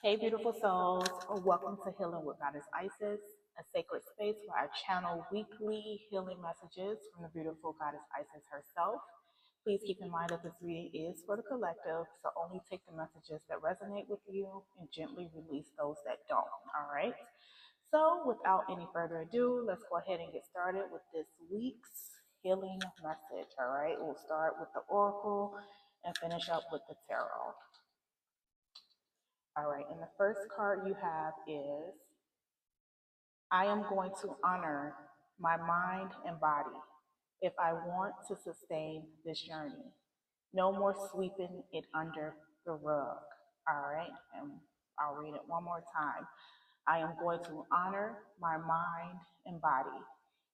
Hey, beautiful souls. Welcome to Healing with Goddess Isis, a sacred space where I channel weekly healing messages from the beautiful Goddess Isis herself. Please keep in mind that this reading is for the collective, so only take the messages that resonate with you and gently release those that don't. All right. So, without any further ado, let's go ahead and get started with this week's healing message. All right. We'll start with the oracle and finish up with the tarot. All right, and the first card you have is I am going to honor my mind and body if I want to sustain this journey. No more sweeping it under the rug. All right, and I'll read it one more time. I am going to honor my mind and body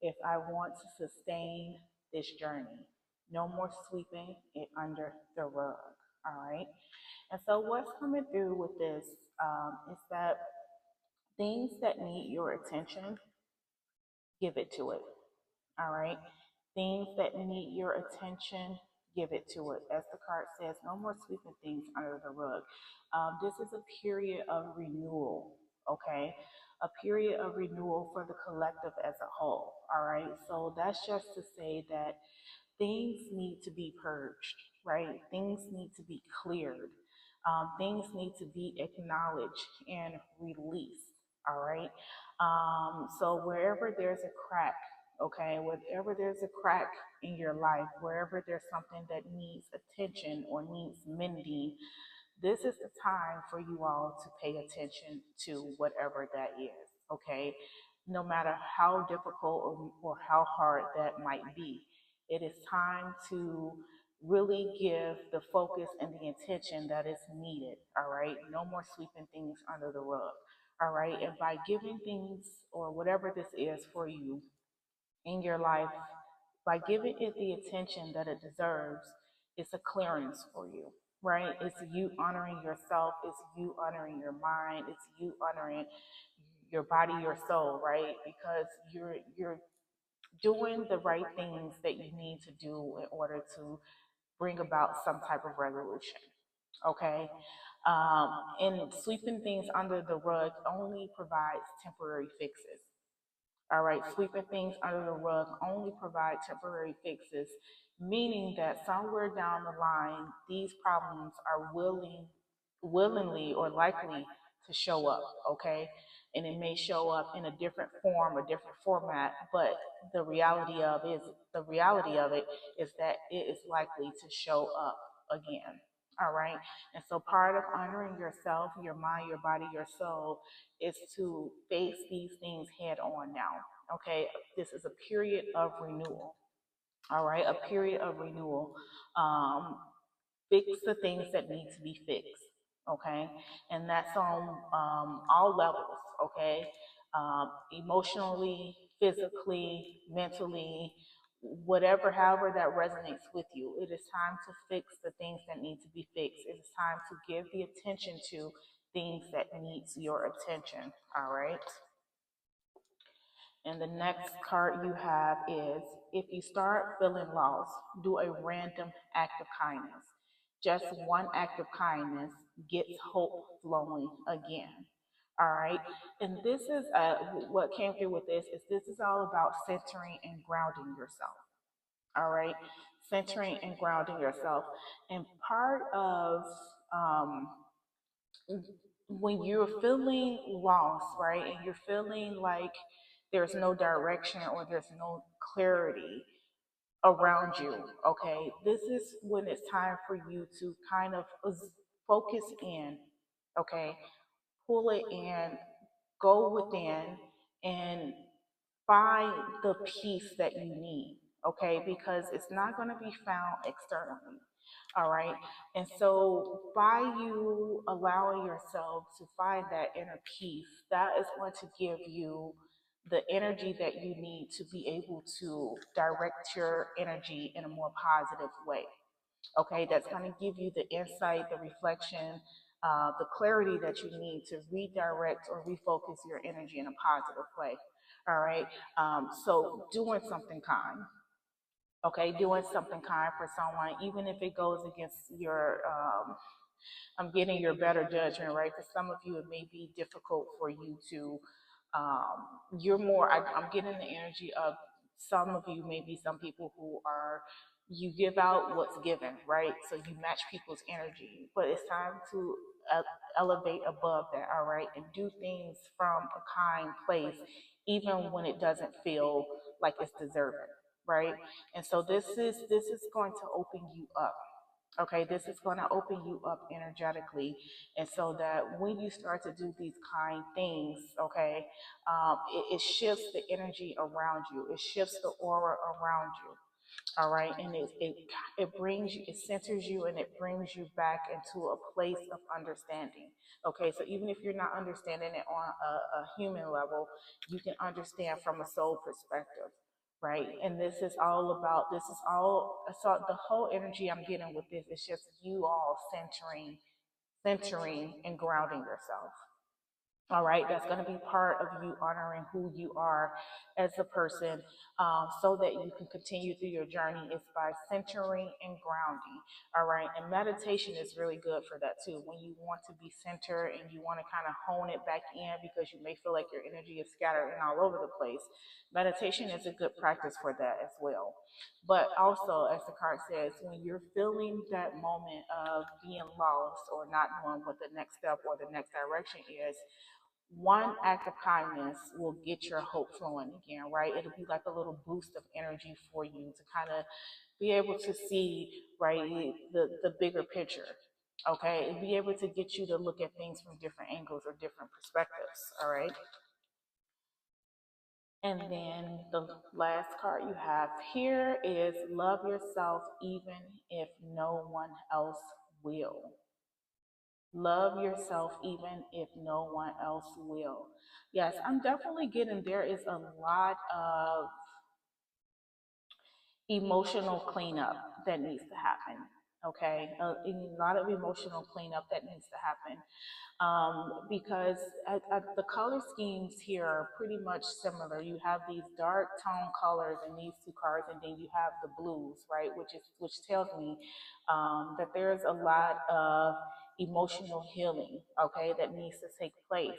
if I want to sustain this journey. No more sweeping it under the rug. All right. And so, what's coming through with this is that things that need your attention, give it to it. All right. Things that need your attention, give it to it. As the card says, no more sweeping things under the rug. This is a period of renewal. Okay. A period of renewal for the collective as a whole. All right. So that's just to say that things need to be purged, right? Things need to be cleared. Things need to be acknowledged and released. All right. So wherever there's a crack, okay, wherever there's a crack in your life, wherever there's something that needs attention or needs mending, this is the time for you all to pay attention to whatever that is. Okay. No matter how difficult or how hard that might be, it is time to really give the focus and the intention that is needed. All right. No more sweeping things under the rug. All right. And by giving things or whatever this is for you in your life, by giving it the attention that it deserves, it's a clearance for you, right? It's you honoring yourself, it's you honoring your mind, it's you honoring your body, your soul, right? Because you're doing the right things that you need to do in order to bring about some type of resolution. Okay. And sweeping things under the rug only provides temporary fixes. All right, sweeping things under the rug only provide temporary fixes, meaning that somewhere down the line, these problems are willingly or likely to show up, okay? And it may show up in a different form, a different format, but the reality of it is that it is likely to show up again. All right. And so part of honoring yourself, your mind, your body, your soul is to face these things head on now. Okay. This is a period of renewal. All right. A period of renewal. Um, Fix the things that need to be fixed. Okay. And that's on all levels. Okay. Emotionally, physically, mentally, whatever, however that resonates with you. It is time to fix the things that need to be fixed. It is time to give the attention to things that needs your attention. All right. And the next card you have is if you start feeling lost, do a random act of kindness. Just one act of kindness gets hope flowing again. All right. And this is what came through with this is all about centering and grounding yourself. All right. Centering and grounding yourself. And part of um, when you're feeling lost, right, and you're feeling like there's no direction or there's no clarity around you, okay, this is when it's time for you to kind of focus in, okay, pull it in, go within, and find the peace that you need, okay, because it's not going to be found externally. All right. And so, by you allowing yourself to find that inner peace, that is going to give you the energy that you need to be able to direct your energy in a more positive way. Okay. That's going to give you the insight, the reflection, the clarity that you need to redirect or refocus your energy in a positive way. All right. So, doing something kind, okay, doing something kind for someone, even if it goes against your I'm getting your better judgment, right? For some of you, it may be difficult for you to, you're more, I'm getting the energy of some of you, maybe some people who are, you give out what's given, right? So you match people's energy, but it's time to elevate above that, all right? And do things from a kind place, even when it doesn't feel like it's deserving, right? And so this is going to open you up. Okay, this is going to open you up energetically, and so that when you start to do these kind things, okay, it shifts the energy around you. It shifts the aura around you. All right, and it brings you, it centers you, and it brings you back into a place of understanding. Okay, so even if you're not understanding it on a human level, you can understand from a soul perspective, right? And this is all about, this is all, so the whole energy I'm getting with this is just you all centering and grounding yourself. All right, that's going to be part of you honoring who you are as a person, so that you can continue through your journey is by centering and grounding. All right, and meditation is really good for that too. When you want to be centered and you want to kind of hone it back in because you may feel like your energy is scattered and all over the place, meditation is a good practice for that as well. But also, as the card says, when you're feeling that moment of being lost or not knowing what the next step or the next direction is, one act of kindness will get your hope flowing again, right? It'll be like a little boost of energy for you to kind of be able to see, right, the bigger picture. Okay, and be able to get you to look at things from different angles or different perspectives. All right. And then the last card you have here is love yourself even if no one else will. Love yourself even if no one else will. Yes, I'm definitely getting there is a lot of emotional cleanup that needs to happen. Okay, a lot of emotional cleanup that needs to happen, because the color schemes here are pretty much similar. You have these dark tone colors in these two cards, and then you have the blues, right? Which tells me that there's a lot of emotional healing, okay, that needs to take place.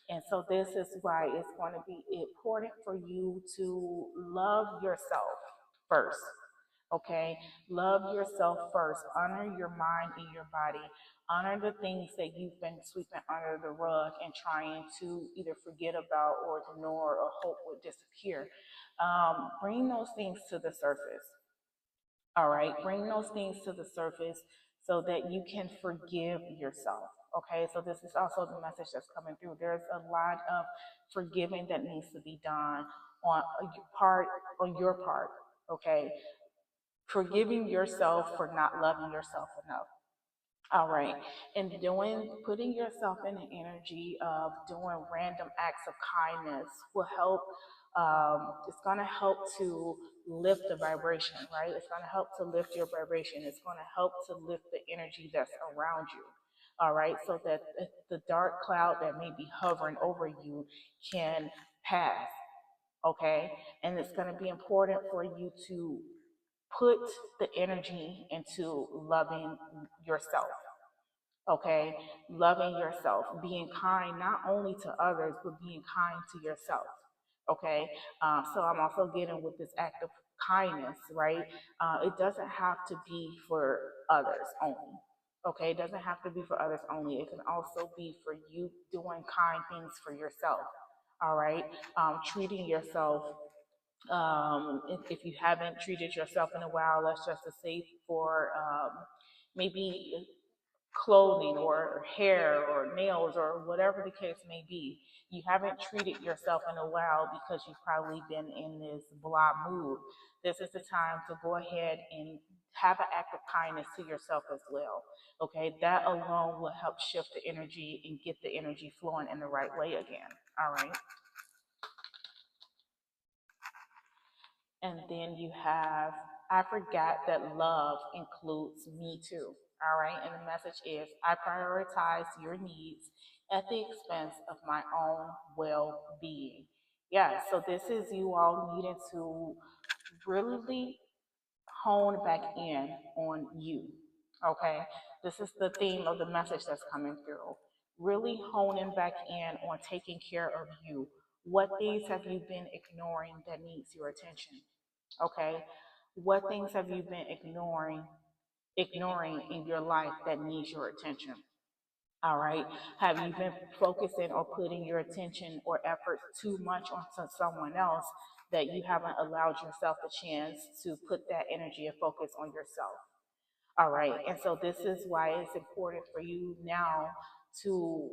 And so this is why it's going to be important for you to love yourself first. Okay, love yourself first. Honor your mind and your body. Honor the things that you've been sweeping under the rug and trying to either forget about or ignore or hope would disappear. Bring those things to the surface. All right, bring those things to the surface so that you can forgive yourself. Okay, so this is also the message that's coming through. There's a lot of forgiving that needs to be done on part on your part. Okay, forgiving yourself for not loving yourself enough. All right. And putting yourself in the energy of doing random acts of kindness will help. It's going to help to lift the vibration, right? It's going to help to lift your vibration. It's going to help to lift the energy that's around you. All right. So that the dark cloud that may be hovering over you can pass. Okay. And it's going to be important for you to put the energy into loving yourself. Okay, loving yourself, being kind not only to others but being kind to yourself. Okay, so I'm also getting with this act of kindness, right? It doesn't have to be for others only. Okay, it doesn't have to be for others only. It can also be for you doing kind things for yourself. All right, treating yourself, if you haven't treated yourself in a while, let's just say for maybe clothing or hair or nails or whatever the case may be. You haven't treated yourself in a while because you've probably been in this blah mood. This is the time to go ahead and have an act of kindness to yourself as well. Okay, that alone will help shift the energy and get the energy flowing in the right way again. All right. And then you have, I forgot that love includes me too. All right. And the message is, I prioritize your needs at the expense of my own well being. Yeah. So this is you all needing to really hone back in on you. Okay. This is the theme of the message that's coming through. Really honing back in on taking care of you. What things have you been ignoring that needs your attention? Okay? What things have you been ignoring in your life that needs your attention? All right. Have you been focusing or putting your attention or effort too much onto someone else that you haven't allowed yourself a chance to put that energy and focus on yourself? All right. And so this is why it's important for you now to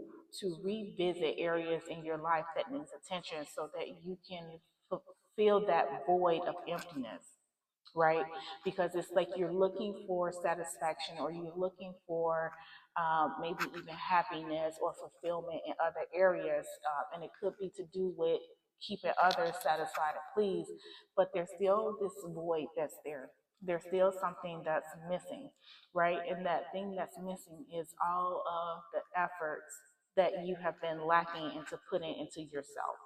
revisit areas in your life that needs attention so that you can fill that void of emptiness, right? Because it's like you're looking for satisfaction or you're looking for maybe even happiness or fulfillment in other areas. And it could be to do with keeping others satisfied and pleased, but there's still this void that's there. There's still something that's missing, right? And that thing that's missing is all of the efforts that you have been lacking into putting into yourself.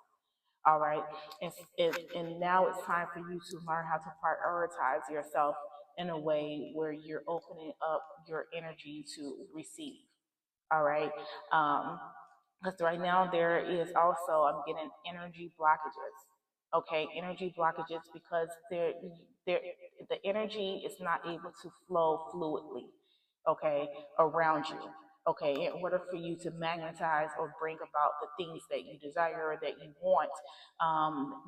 All right. And now it's time for you to learn how to prioritize yourself in a way where you're opening up your energy to receive. All right. Because right now there is also, I'm getting energy blockages. Okay. Energy blockages because they're, the energy is not able to flow fluidly, okay, around you. Okay, in order for you to magnetize or bring about the things that you desire or that you want,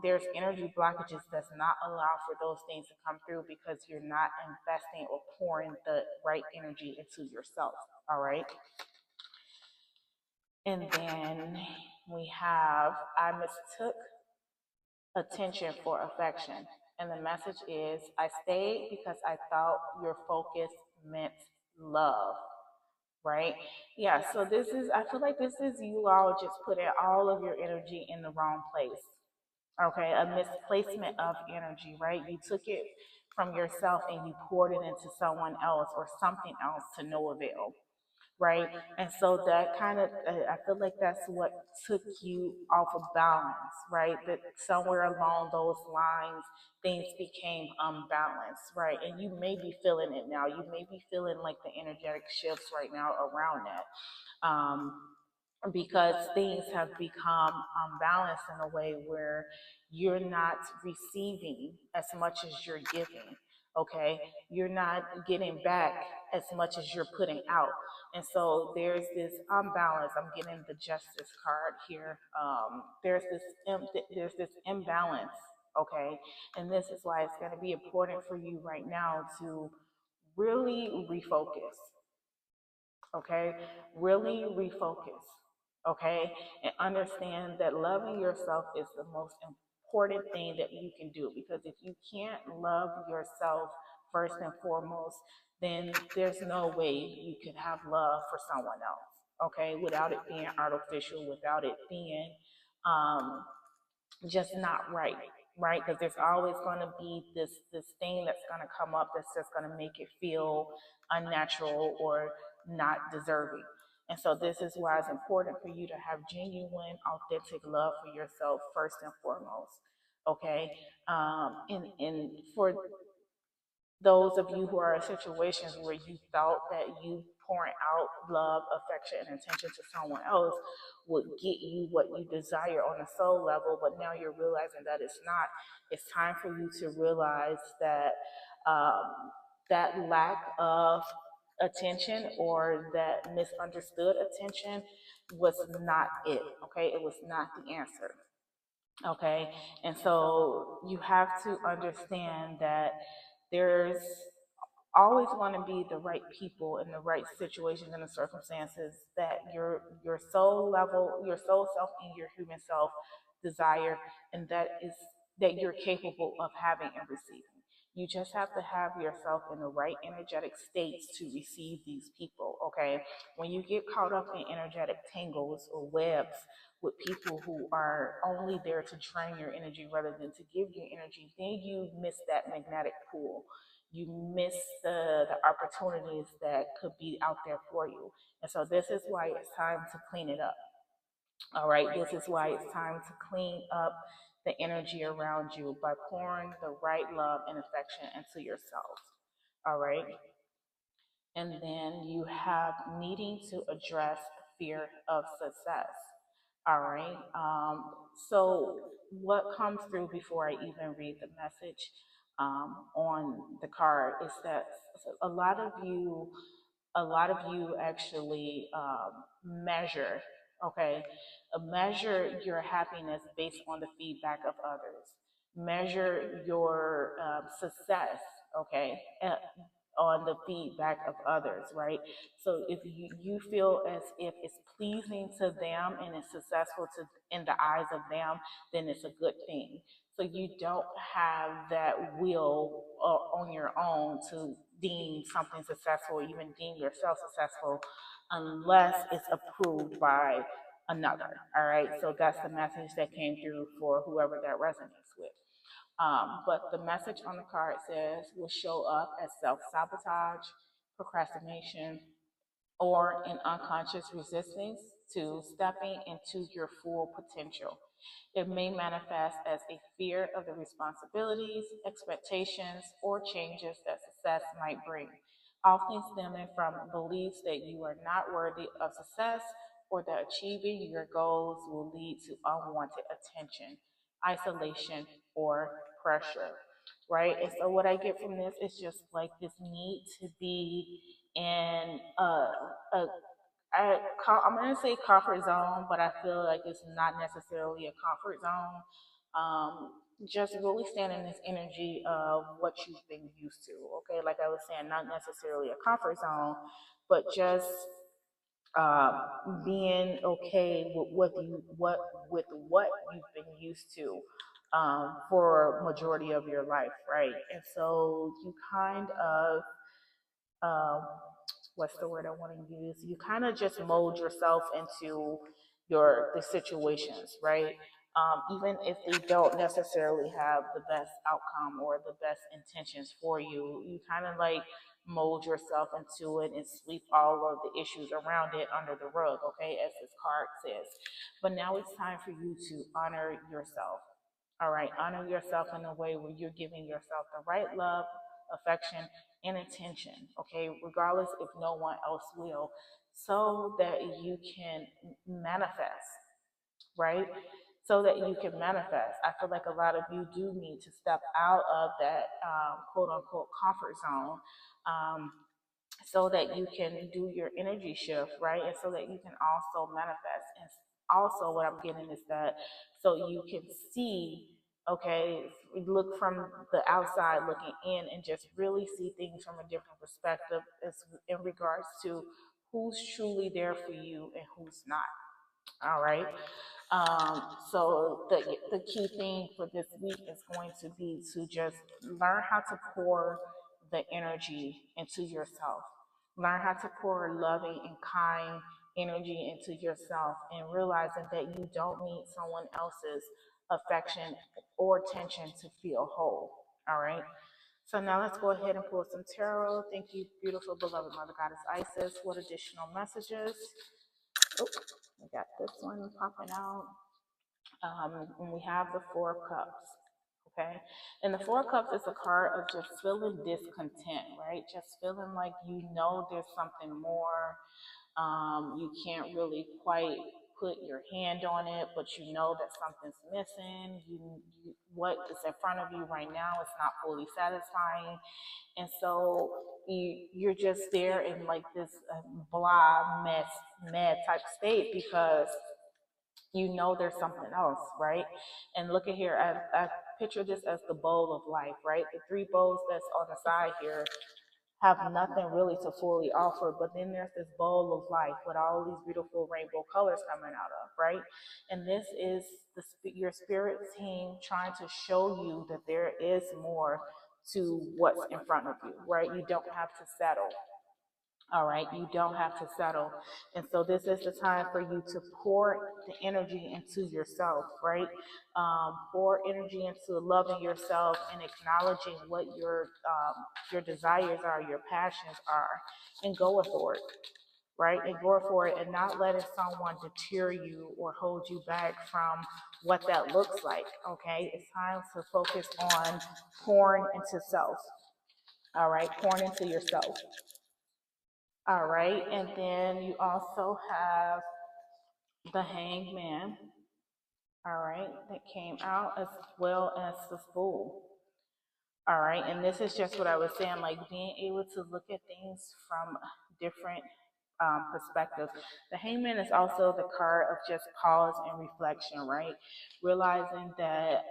there's energy blockages that's not allow for those things to come through because you're not investing or pouring the right energy into yourself. All right. And then we have, I mistook attention for affection. And the message is, I stayed because I thought your focus meant love, right? Yeah, so this is, I feel like this is you all just putting all of your energy in the wrong place. Okay, a misplacement of energy, right? You took it from yourself and you poured it into someone else or something else to no avail, right? And so that kind of, I feel like that's what took you off of balance, right? That somewhere along those lines, things became unbalanced, right? And you may be feeling it now. You may be feeling like the energetic shifts right now around that. Because things have become unbalanced in a way where you're not receiving as much as you're giving. Okay, you're not getting back as much as you're putting out, and so there's this unbalance. I'm getting the justice card here. There's this imbalance. Okay, and this is why it's going to be important for you right now to really refocus. Okay, really refocus. Okay, and understand that loving yourself is the most important thing that you can do, because if you can't love yourself first and foremost, then there's no way you can have love for someone else. Okay, without it being artificial, without it being um, just not right, right? Because there's always going to be this thing that's going to come up that's just going to make it feel unnatural or not deserving. And so this is why it's important for you to have genuine, authentic love for yourself first and foremost. Okay, and for those of you who are in situations where you thought that you pouring out love, affection, and attention to someone else would get you what you desire on a soul level, but now you're realizing that it's not. It's time for you to realize that that lack of attention or that misunderstood attention was not it. Okay, it was not the answer. Okay, and so you have to understand that there's always want to be the right people in the right situations and the circumstances that your soul level, your soul self and your human self desire, and that you're capable of having and receiving. You just have to have yourself in the right energetic states to receive these people. Okay, when you get caught up in energetic tangles or webs with people who are only there to drain your energy rather than to give you energy, then you miss that magnetic pull. You miss the opportunities that could be out there for you. And so this is why it's time to clean it up. All right, this is why it's time to clean up the energy around you by pouring the right love and affection into yourself. All right. And then you have needing to address fear of success. All right. So, what comes through before I even read the message on the card is that a lot of you, a lot of you actually measure, okay, measure your happiness based on the feedback of others. Measure your success, okay, on the feedback of others, right? So if you feel as if it's pleasing to them and it's successful to in the eyes of them, then it's a good thing. So you don't have that will on your own to deem something successful, even deem yourself successful, unless it's approved by another. All right. So that's the message that came through for whoever that resonates with. But the message on the card says will show up as self sabotage, procrastination, or an unconscious resistance to stepping into your full potential. It may manifest as a fear of the responsibilities, expectations, or changes that success might bring, often stemming from beliefs that you are not worthy of success or that achieving your goals will lead to unwanted attention, isolation, or pressure. Right? And so, what I get from this is just like this need to be in a I'm going to say comfort zone, but I feel like it's not necessarily a comfort zone. Just really stand in this energy of what you've been used to. Okay, like I was saying, not necessarily a comfort zone, but just being okay with what you've been used to for majority of your life, right? And so you kind of um, what's the word I want to use? You kind of just mold yourself into the situations, right? Even if they don't necessarily have the best outcome or the best intentions for you, you kind of like mold yourself into it and sweep all of the issues around it under the rug, okay, as this card says. But now it's time for you to honor yourself. All right, honor yourself in a way where you're giving yourself the right love, affection, and attention, okay, regardless if no one else will, so that you can manifest, right? So that you can manifest. I feel like a lot of you do need to step out of that quote unquote comfort zone. Um, so that you can do your energy shift, right? And so that you can also manifest. And also, what I'm getting is that so you can see, okay, look from the outside looking in and just really see things from a different perspective as in regards to who's truly there for you and who's not. All right. So the key thing for this week is going to be to just learn how to pour the energy into yourself. Learn how to pour loving and kind energy into yourself and realizing that you don't need someone else's affection or attention to feel whole. All right. So now let's go ahead and pull some tarot. Thank you, beautiful, beloved Mother Goddess Isis. What additional messages? Oh, we got this one popping out. And we have the Four of Cups. Okay. And the Four of Cups is a card of just feeling discontent, right? Just feeling like you know there's something more. You can't really quite put your hand on it, but you know that something's missing. What is in front of you right now is not fully satisfying, and so you're just there in like this blah mess mad type state because you know there's something else, right? And look at here, I picture this as the bowl of life, right? The three bowls that's on the side here have nothing really to fully offer, but then there's this bowl of life with all these beautiful rainbow colors coming out of, right? And this is your spirit team trying to show you that there is more to what's in front of you, right? You don't have to settle. All right, you don't have to settle. And so this is the time for you to pour the energy into yourself, right? Pour energy into loving yourself and acknowledging what your desires are, your passions are, and go for it, right? And go for it and not letting someone deter you or hold you back from what that looks like, okay? It's time to focus on pouring into self, all right? Pouring into yourself. All right. And then you also have the hangman. All right. That came out as well as the fool. All right. And this is just what I was saying, like being able to look at things from different perspectives. The hangman is also the card of just pause and reflection, right? Realizing that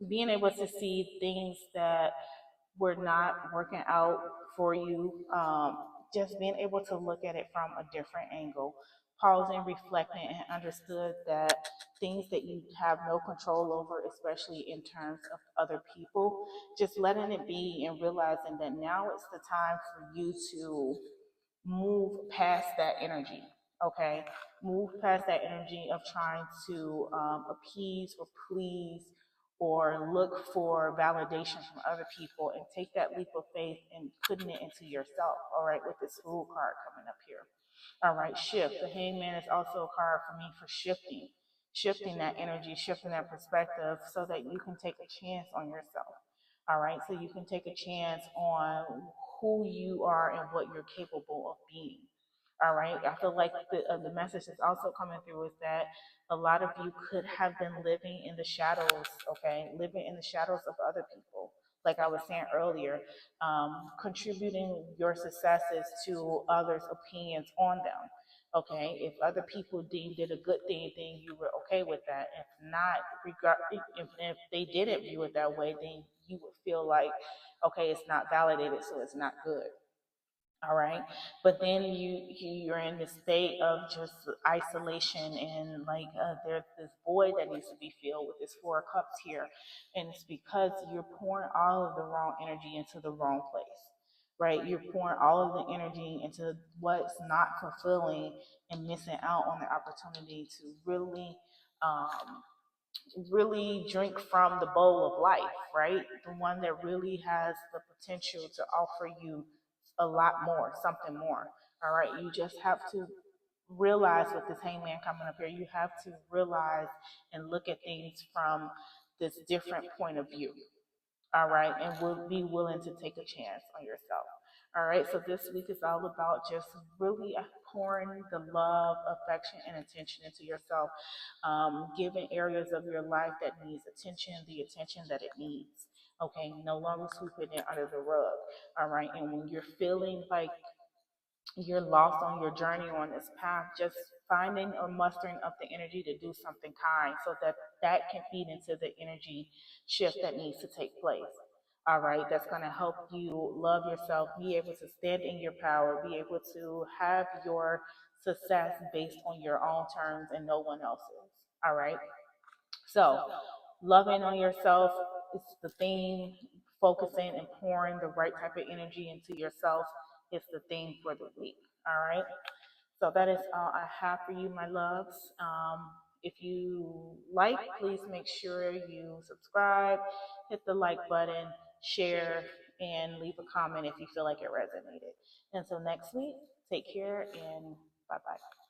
being able to see things that were not working out for you, just being able to look at it from a different angle, pausing, reflecting, and understood that things that you have no control over, especially in terms of other people, just letting it be and realizing that now it's the time for you to move past that energy. Okay, move past that energy of trying to appease or please or look for validation from other people, and take that leap of faith and putting it into yourself. All right, with this Fool card coming up here. All right, shift. The hangman is also a card for me for shifting, shifting that energy, shifting that perspective so that you can take a chance on yourself. All right, so you can take a chance on who you are and what you're capable of being. All right, I feel like the message that's also coming through is that a lot of you could have been living in the shadows, okay, living in the shadows of other people. Like I was saying earlier, contributing your successes to others' opinions on them. Okay, if other people deemed it a good thing, then you were okay with that. If not, if they didn't view it that way, then you would feel like, okay, it's not validated, so it's not good. All right, but then you're in this state of just isolation, and like there's this void that needs to be filled with this Four of Cups here, and it's because you're pouring all of the wrong energy into the wrong place, right? You're pouring all of the energy into what's not fulfilling and missing out on the opportunity to um, really drink from the bowl of life, right? The one that really has the potential to offer you a lot more, something more. All right. You just have to realize with this hangman coming up here, you have to realize and look at things from this different point of view. All right, and will be willing to take a chance on yourself. All right, so this week is all about just really pouring the love, affection, and attention into yourself, giving areas of your life that needs attention, the attention that it needs. Okay, no longer sweeping it under the rug. All right, and when you're feeling like you're lost on your journey on this path, just finding or mustering up the energy to do something kind so that that can feed into the energy shift that needs to take place. All right, that's going to help you love yourself, be able to stand in your power, be able to have your success based on your own terms and no one else's. All right, so loving on yourself is the theme, focusing and pouring the right type of energy into yourself is the theme for the week. All right. So that is all I have for you, my loves. If you like, please make sure you subscribe, hit the like button, share, and leave a comment if you feel like it resonated. Until next week, take care and bye bye.